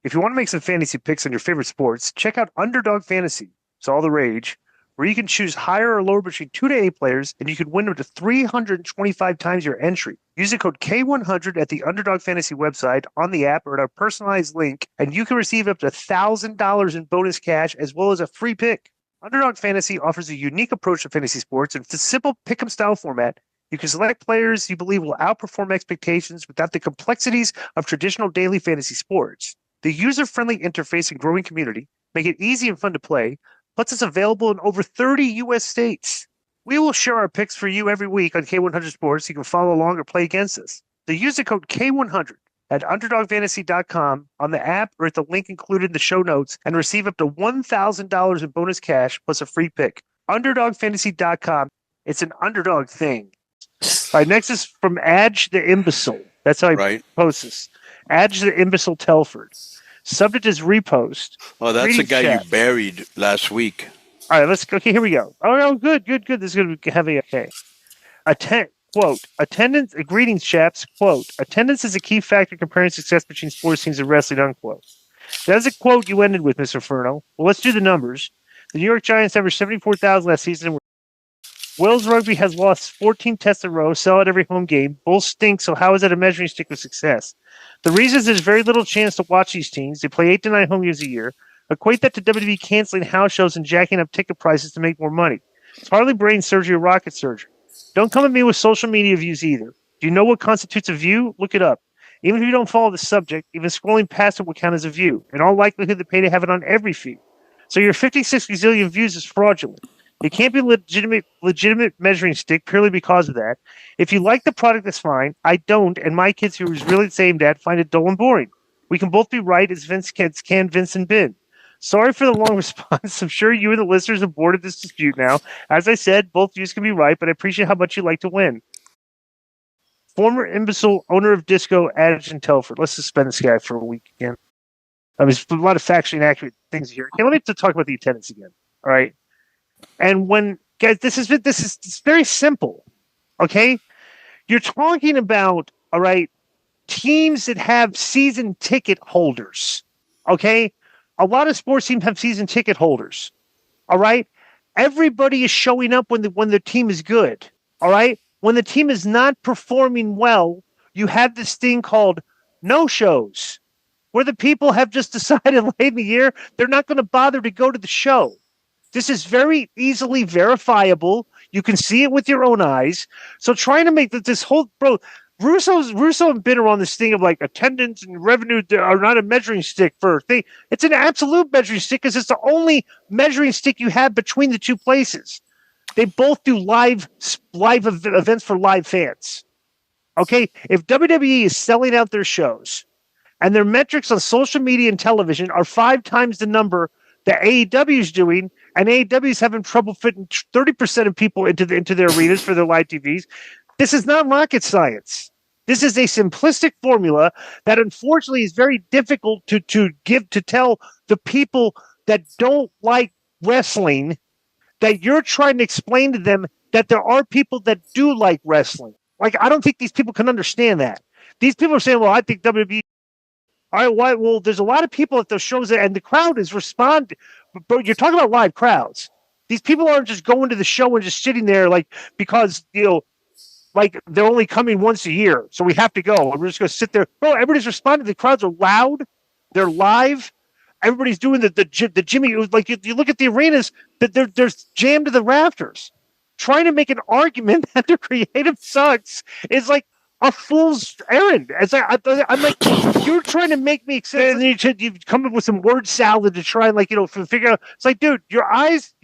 If you want to make some fantasy picks on your favorite sports, check out Underdog Fantasy. It's all the rage, where you can choose higher or lower between 2 to 8 players, and you can win up to 325 times your entry. Use the code K100 at the Underdog Fantasy website, on the app, or at our personalized link, and you can receive up to $1,000 in bonus cash as well as a free pick. Underdog Fantasy offers a unique approach to fantasy sports, and it's a simple pick 'em style format. You can select players you believe will outperform expectations without the complexities of traditional daily fantasy sports. The user-friendly interface and growing community make it easy and fun to play, plus it's available in over 30 U.S. states. We will share our picks for you every week on K100 Sports. You can follow along or play against us. So use the code K100 at UnderdogFantasy.com on the app or at the link included in the show notes and receive up to $1,000 in bonus cash plus a free pick. UnderdogFantasy.com. It's an underdog thing. All right, next is from Adge the Imbecile. That's how he posts this. Adge the Imbecile Telford. Subject is repost. Oh, that's the guy chat. You buried last week. All right, let's go. Okay, here we go. Oh, no, good. This is going to be heavy. Okay. Quote, attendance, greetings, chaps. Quote, attendance is a key factor comparing success between sports teams and wrestling, unquote. That's a quote you ended with, Mr. Furno. Well, let's do the numbers. The New York Giants averaged 74,000 last season. Wales Rugby has lost 14 tests in a row, sell at every home game. Both stink, so how is that a measuring stick of success? The reason is there's very little chance to watch these teams. They play 8 to 9 home games a year. Equate that to WWE canceling house shows and jacking up ticket prices to make more money. It's hardly brain surgery or rocket surgery. Don't come at me with social media views either. Do you know what constitutes a view? Look it up. Even if you don't follow the subject, even scrolling past it will count as a view. In all likelihood, they pay to have it on every feed. So your 56 gazillion views is fraudulent. It can't be a legitimate measuring stick purely because of that. If you like the product, that's fine. I don't, and my kids who is really aimed at find it dull and boring. We can both be right as Vince can Vince and Ben. Sorry for the long response. I'm sure you and the listeners are bored of this dispute now. As I said, both views can be right, but I appreciate how much you like to win. Former imbecile owner of Disco, Adage and Telford. Let's suspend this guy for a week again. I mean, there's a lot of factually inaccurate things here. Okay, let me talk about the attendance again. All right. And when guys, this is it's very simple. Okay, you're talking about teams that have season ticket holders. Okay, a lot of sports teams have season ticket holders. All right, everybody is showing up when the team is good. All right, when the team is not performing well, you have this thing called no shows, where the people have just decided late in the year they're not going to bother to go to the show. This is very easily verifiable. You can see it with your own eyes. So trying to make this whole Russo and Ben are on this thing of attendance and revenue are not a measuring stick for thing. It's an absolute measuring stick because it's the only measuring stick you have between the two places. They both do live events for live fans. Okay, if WWE is selling out their shows and their metrics on social media and television are 5 times the number that AEW is doing, and AEW is having trouble fitting 30% of people into their arenas for their live TVs. This is not rocket science. This is a simplistic formula that unfortunately is very difficult to tell the people that don't like wrestling, that you're trying to explain to them that there are people that do like wrestling. I don't think these people can understand that. These people are saying, well, I think WWE. All right, why? Well, there's a lot of people at those shows, and the crowd is responding. But you're talking about live crowds. These people aren't just going to the show and just sitting there because they're only coming once a year, so we have to go. We're just going to sit there. Bro, everybody's responding. The crowds are loud. They're live. Everybody's doing the Jimmy. You look at the arenas that they're jammed to the rafters. Trying to make an argument that their creative sucks is like a fool's errand. I'm like, you're trying to make me excited, and you come up with some word salad to try and figure out. It's like, dude, your eyes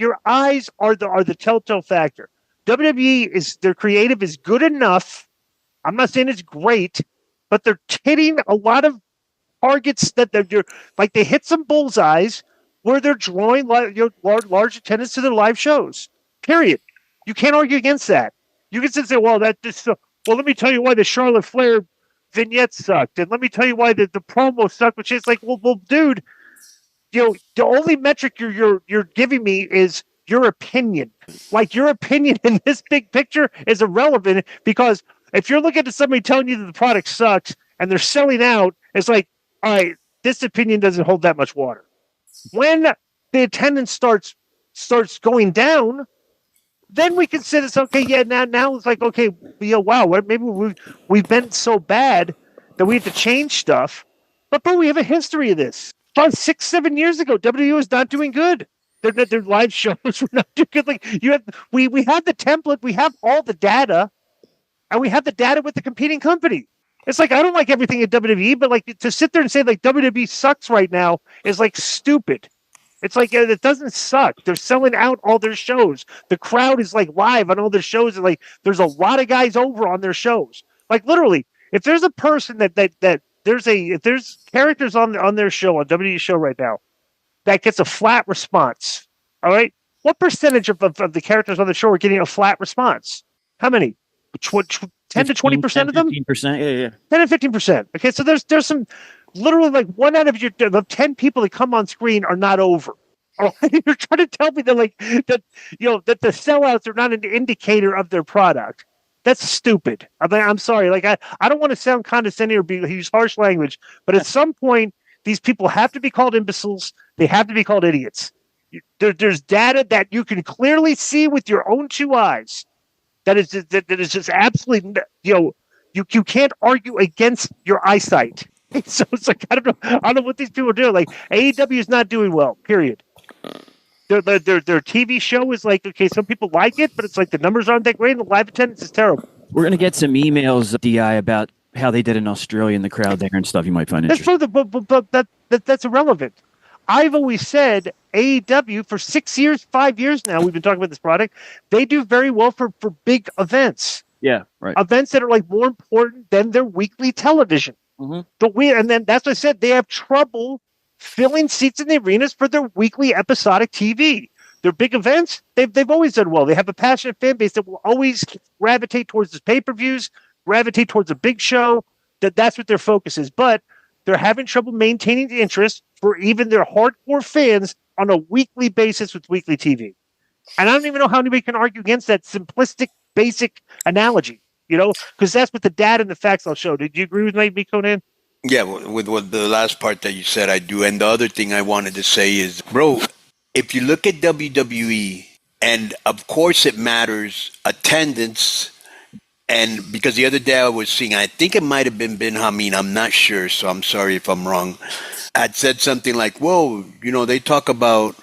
are the telltale factor. WWE is their creative is good enough. I'm not saying it's great, but they're hitting a lot of targets that they hit some bullseyes where they're drawing large attendance to their live shows. Period. You can't argue against that. You can say, well, well, let me tell you why the Charlotte Flair vignette sucked, and let me tell you why the promo sucked. Which is like, well, dude, the only metric you're giving me is your opinion. Your opinion in this big picture is irrelevant because if you're looking at somebody telling you that the product sucks and they're selling out, it's like, all right, this opinion doesn't hold that much water. When the attendance starts going down, then we can say it's okay. Yeah, now it's like, okay, wow, maybe we've been so bad that we have to change stuff. But bro, we have a history of this. About 6-7 years ago, WWE was not doing good. Their live shows were not doing good. Like we have the template, we have all the data, and we have the data with the competing company. It's like I don't like everything at WWE, but like to sit there and say like WWE sucks right now is like stupid. It's like it doesn't suck. They're selling out all their shows. The crowd is like live on all their shows, and like there's a lot of guys over on their shows. Like literally, if there's a person if there's characters on their show, on WWE show right now, that gets a flat response. All right, what percentage of the characters on the show are getting a flat response? How many? 10 to 20% of them? 15%, yeah. 10 to 15%. Okay, so there's some literally like 1 out of the 10 people that come on screen are not over. All right? You're trying to tell me that that the sellouts are not an indicator of their product. That's stupid. I mean, I'm sorry. Like I don't want to sound condescending or use harsh language, but at some point these people have to be called imbeciles. They have to be called idiots. There's data that you can clearly see with your own two eyes. That is just absolutely, you can't argue against your eyesight. So it's like I don't know what these people do. Like AEW is not doing well. Period. Their TV show is like, okay, some people like it, but it's like the numbers aren't that great, and the live attendance is terrible. We're gonna get some emails, DI, about how they did in Australia and the crowd there and stuff. You might find interesting. That's irrelevant. I've always said AEW for 5 years now, we've been talking about this product. They do very well for big events. Yeah, right. Events that are like more important than their weekly television. Mm-hmm. And then that's what I said. They have trouble filling seats in the arenas for their weekly episodic TV. Their big events, they've always done well. They have a passionate fan base that will always gravitate towards the pay-per-views, gravitate towards a big show. That's what their focus is. But they're having trouble maintaining the interest for even their hardcore fans on a weekly basis with weekly TV. And I don't even know how anybody can argue against that simplistic, basic analogy, because that's what the data and the facts I'll show. Did you agree with me, Konnan? Yeah, with what the last part that you said, I do. And the other thing I wanted to say is, bro, if you look at WWE, and of course it matters, attendance, and because the other day I was seeing, I think it might have been Ben Hameen, I'm not sure, so I'm sorry if I'm wrong, had said something like, whoa, they talk about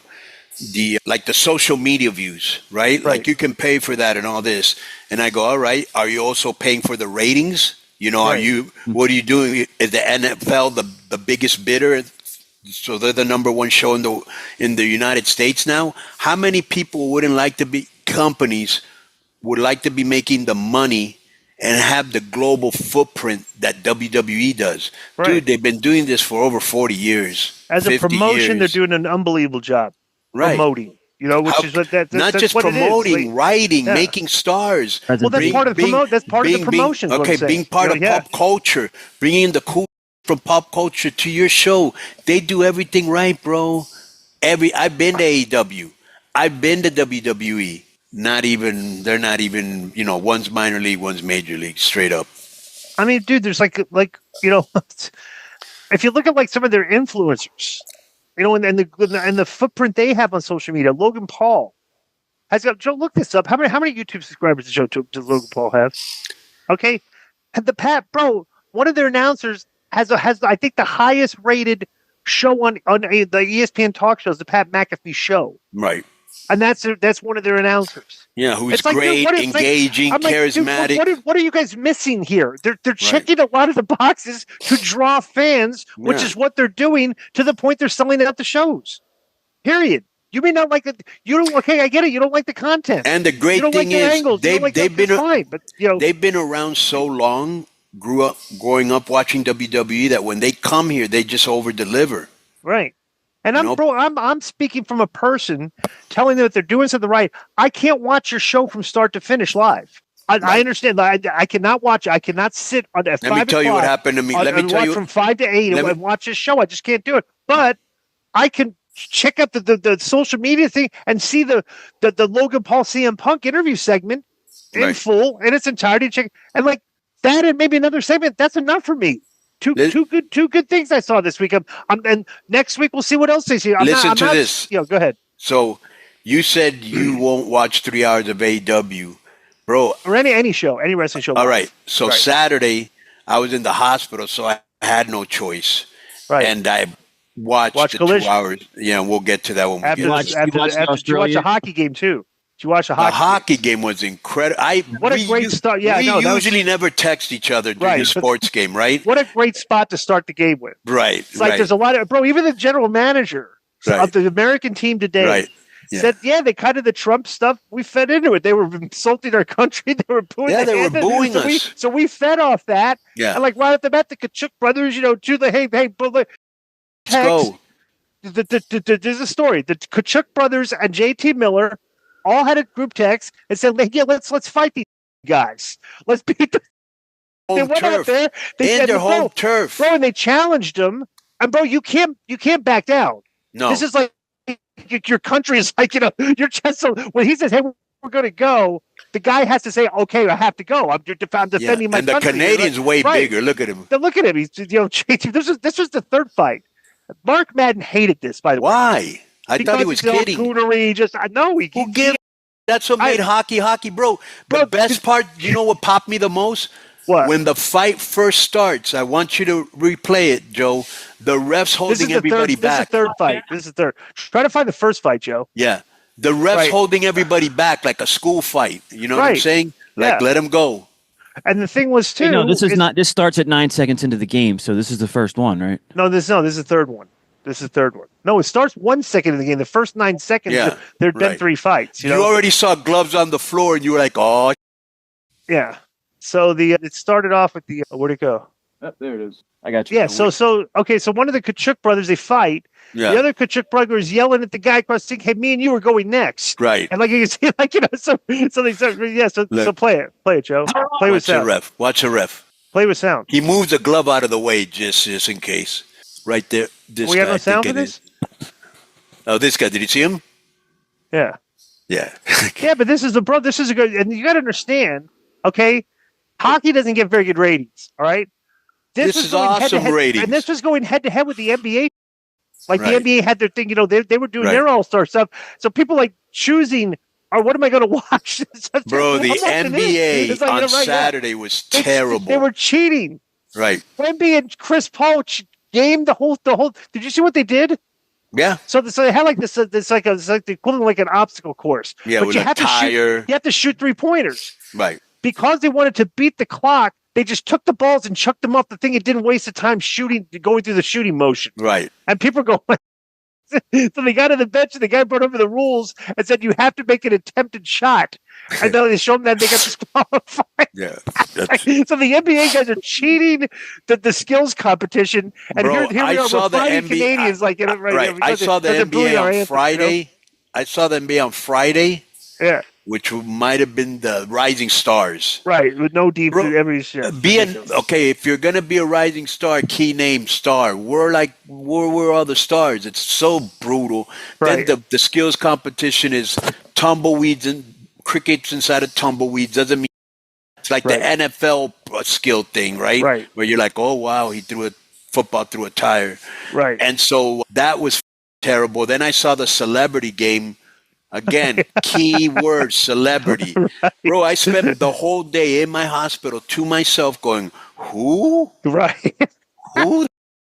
the social media views, right? Like you can pay for that and all this. And I go, all right, are you also paying for the ratings? What are you doing? Is the NFL the biggest bidder? So they're the number one show in the United States now. How many people companies would like to be making the money and have the global footprint that WWE does? Right. Dude, they've been doing this for over 40 years. As a promotion, they're doing an unbelievable job promoting. Which is what that's just what promoting, writing, making stars. Well, that's part of the promotion. Being part of pop culture, bringing the cool from pop culture to your show. They do everything right, bro. I've been to AEW. I've been to WWE. They're not even, one's minor league, one's major league, straight up. I mean, dude, there's if you look at like some of their influencers, and the footprint they have on social media, Logan Paul has got. Joe, look this up. How many YouTube subscribers does Logan Paul have? Okay, and one of their announcers has I think the highest rated show on the ESPN talk shows, the Pat McAfee show. Right. And that's one of their announcers. Yeah, who's great, engaging, charismatic. Dude, what are you guys missing here? They're checking a lot of the boxes to draw fans, which is what they're doing to the point they're selling out the shows. Period. You may not like it. You don't. Okay, I get it. You don't like the content. And the great thing is, they've been around so long, growing up watching WWE, that when they come here, they just over deliver. Right. And I'm speaking from a person telling them that they're doing something right. I can't watch your show from start to finish live. I understand. I cannot watch. I cannot sit on at 5 o'clock. Let me tell you what happened to me. Let me tell you from 5 to 8 and watch this show. I just can't do it. But I can check out the social media thing and see the Logan Paul CM Punk interview segment in full in its entirety. And like that, and maybe another segment. That's enough for me. Two good things I saw this week. And next week we'll see what else they see. Listen to this. Go ahead. So you said you won't watch 3 hours of AEW, bro, or any show, any wrestling show. All right. So Saturday I was in the hospital, so I had no choice. Right. And I watched the Collision. 2 hours. Yeah, we'll get to that when we get to Did you watch a hockey game too? Did you watch a hockey game? Was incredible. What a great start. Yeah, we usually never text each other during a sports game, right? What a great spot to start the game with. Right. It's like there's a lot of, bro, even the general manager of the American team today said, they kind of the Trump stuff, we fed into it. They were insulting our country. They were booing they were booing us. So we fed off that. Yeah. And like right off the bat, the Kachuk brothers, to the hey, let's go. There's a story. The Kachuk brothers and JT Miller all had a group text and said, let's fight these guys. Let's beat them. They went out there. They said, their home turf. Bro, and they challenged them. And bro, you can't back down. No. This is like your country is like, you're just so when he says, hey, we're going to go, the guy has to say, okay, I have to go. I'm defending my country. And the Canadian's way bigger. Look at him. Look at him. He's, JT, this was the third fight. Mark Madden hated this, by the way. Why? I thought he was kidding. That's what made hockey, bro. The best part, you know what popped me the most? What? When the fight first starts, I want you to replay it, Joe. The refs holding everybody back. This is the third fight. This is the third. Try to find the first fight, Joe. Yeah. The refs holding everybody back like a school fight. You know what I'm saying? Like, let them go. And the thing was, too. No, this starts at 9 seconds into the game, so this is the first one, right? No, this is the third one. This is the third one. No, it starts 1 second in the game. The first 9 seconds, there have been 3 fights. You already saw gloves on the floor, and you were like, oh. Yeah. So it started off with the where'd it go? Oh, there it is. I got you. Yeah. So one of the Kachuk brothers, they fight. Yeah. The other Kachuk brother is yelling at the guy across the thing, "Hey, me and you are going next." Right. And so they said, so play it, Joe. Play with sound. Watch a ref. Play with sound. He moves the glove out of the way just in case. Right there. This we guy. Have no sound for this? Oh, this guy. Did you see him? Yeah. Yeah. Yeah, but this is a good, and you got to understand, okay? Hockey doesn't get very good ratings, all right? This is awesome ratings. And this was going head-to-head with the NBA. Like the NBA had their thing, they were doing their all-star stuff. So people like choosing, what am I going to watch? Bro, the NBA on Saturday was terrible. They were cheating. Right. NBA and Chris Paul gamed the whole. Did you see what they did? Yeah. So they had like this. It's like the equivalent of like an obstacle course. Yeah, but with you a have tire. You have to shoot 3-pointers. Right. Because they wanted to beat the clock, they just took the balls and chucked them off the thing. It didn't waste the time going through the shooting motion. Right. And people go. So they got to the bench and the guy brought over the rules and said you have to make an attempted shot. And then they showed them that they got disqualified. Yeah. So the NBA guys are cheating the skills competition. And bro, here we are, we're fighting Canadians I saw the NBA on Friday. I saw the NBA on Friday. Yeah. Which might have been the Rising Stars. Right, with no deep if you're gonna be a rising star, key name star. We're all the stars. It's so brutal. Right. Then the skills competition is tumbleweeds and crickets inside of tumbleweeds. Doesn't mean it's like the NFL skill thing, right? Right. Where you're like, oh wow, he threw a football through a tire. Right. And so that was terrible. Then I saw the celebrity game. Again, key word, celebrity. Right. Bro, I spent the whole day in my hospital to myself going, who? Right. Who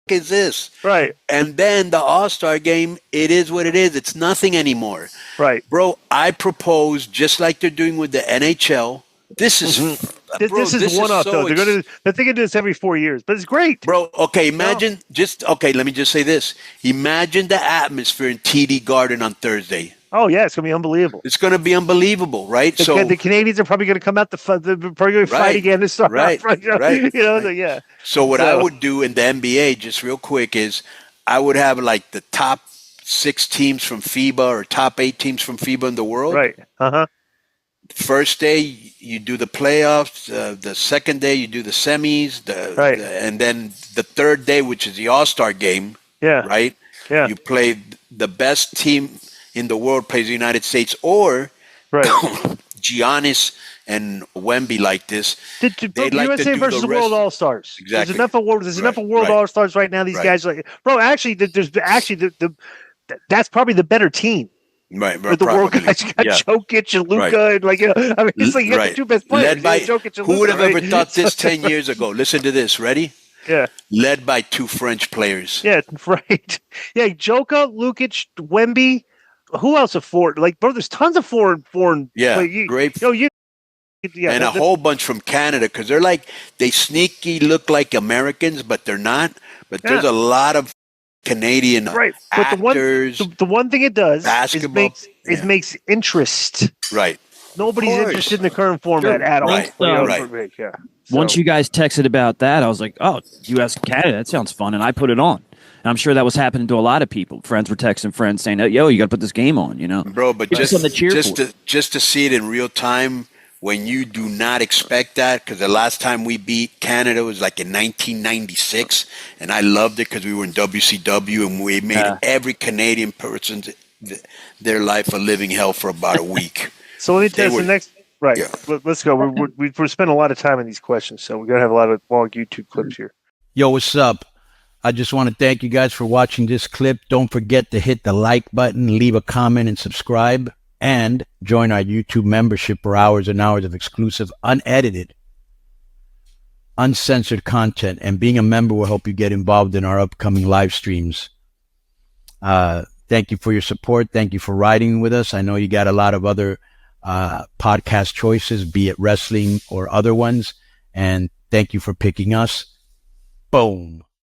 the is this? Right. And then the All-Star game, it is what it is. It's nothing anymore. Right. Bro, I propose, just like they're doing with the NHL, this is... This is one-off, though. They're going to do this every 4 years, but it's great. Bro, okay, imagine... let me just say this. Imagine the atmosphere in TD Garden on Thursday. Oh, yeah, it's going to be unbelievable. It's going to be unbelievable, right? The Canadians are probably going to come out they're probably going to fight again this summer. Right. Yeah. So what I would do in the NBA, just real quick, is I would have like the top 6 teams from FIBA or top 8 teams from FIBA in the world. Right. Uh-huh. First day, you do the playoffs. The second day, you do the semis. And then the third day, which is the All-Star game. Yeah. Right? Yeah. You play the best team in the world plays the United States, or Giannis and Wemby like this. They'd like USA versus the World All Stars. Exactly. There's enough of World All Stars right now. These guys are like, bro. Actually, that's probably the better team. Right, the world guys, you got Jokic and Luka, and it's like you got the two best players. Led by, Jokic and who Luka, would have ever thought this 10 years ago? Listen to this. Ready? Yeah. Led by 2 French players. Yeah, right. Yeah, Joka, Lukic, Wemby. Who else are foreign? Like, bro, there's tons of foreign. Yeah, great. And a whole bunch from Canada, because they're like, they sneaky look like Americans, but they're not. But there's a lot of Canadian actors. But the one thing it does basketball, is makes interest. Right. Nobody's interested in the current format at all. Right. Yeah. Once you guys texted about that, I was like, oh, U.S. Canada, that sounds fun. And I put it on. And I'm sure that was happening to a lot of people. Friends were texting friends saying, yo, you got to put this game on, Bro, but just to see it in real time, when you do not expect that, because the last time we beat Canada was like in 1996, and I loved it because we were in WCW, and we made every Canadian person their life a living hell for about a week. So let me tell you the next. Right. Yeah. Let's go. We're spending a lot of time on these questions, so we're going to have a lot of long YouTube clips here. Yo, what's up? I just want to thank you guys for watching this clip. Don't forget to hit the like button, leave a comment, and subscribe. And join our YouTube membership for hours and hours of exclusive, unedited, uncensored content. And being a member will help you get involved in our upcoming live streams. Thank you for your support. Thank you for riding with us. I know you got a lot of other podcast choices, be it wrestling or other ones. And thank you for picking us. Boom.